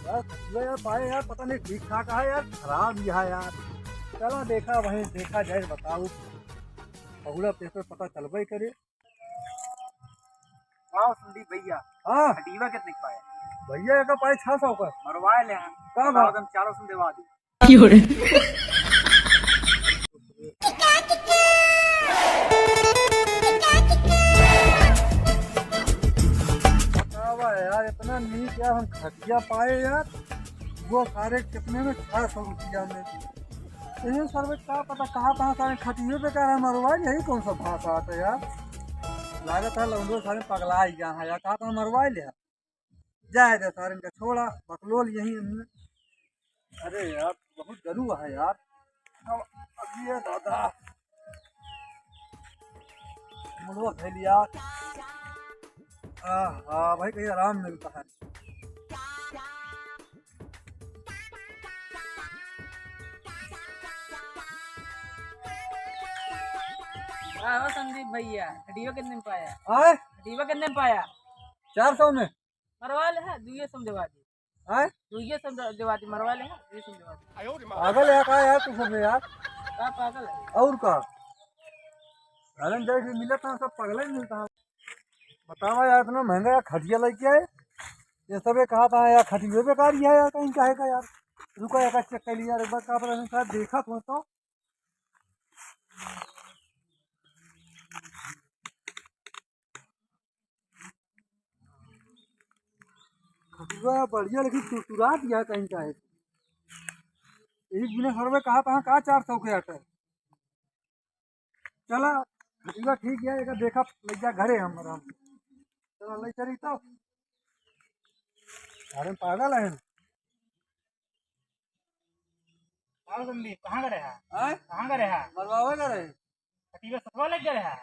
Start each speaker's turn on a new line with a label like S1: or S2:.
S1: यार खटिया यार पाए यार, पता नहीं ठीक ठाक है यार, खराब ही है यार। चलो देखा वहीं देखा जाए, बताओ अगला पेपर पता चलबे करे।
S2: हाँ संदीप भैया,
S1: हाँ
S2: खटीवा कितने का पाया?
S1: भैया का पाए 600 का।
S2: मरवाए ले हैं
S1: कहाँ
S2: बताओ,
S1: बा?
S2: तुम 400 देवा दी।
S1: बतावा यार, इतना नीक यार हम खटिया पाए यार, वो सारे कितने में 600 रुपया में। इन्हें सर में क्या पता कहाँ सारे खटिए पे कह रहे मरवा, यही कौन सा भाषा आता है यार। लागत है लौंडो सारे पगला ही गया है यार, कहा तो मरवा लिया जाए दे सारे इनका छोड़ा बकलोल यही इनमें। अरे यार बहुत जरूर है यार। अब अभी ये दादा मुड़वा फैलिया। हाँ भाई कहीं आराम मिलता है।
S2: हाँ संदीप भैया, खटीवा कितने में पाया?
S1: आए
S2: खटीवा कितने में पाया?
S1: 400 में।
S2: मरवा ले है, दुइये सम देवा दी।
S1: आए
S2: दुइये सम देवा दी, मरवा ले है, दुइये सम देवा दी।
S1: पागल है का यार तू सब यार।
S2: का पागल है?
S1: और का घरन जाए भी मिलत है, सब पगला ही मिलता है। बतावा यार इतना महंगा यार खटिया लेके आए, ये सब कहा था यार खटिए बेकार ही है यार, कहीं काहे का यार। रुका यार चेक कर लिया यार एक बार, का पता नहीं शायद देखा तो खटिया बढ़िया, लेकिन टुटुरा दिया कहीं का है। एक बिना सर में कहा था कहा 400 के आटे। चला खटिया ठीक है, एक देखा ले जा घरे हम आराम से। चला ले चली तो अरे पागल है।
S2: हाँ संदीप, कहाँ का रहा?
S1: आए
S2: कहाँ का रहा?
S1: मरवावे करे
S2: खटीवा सतवा लग गया रहा?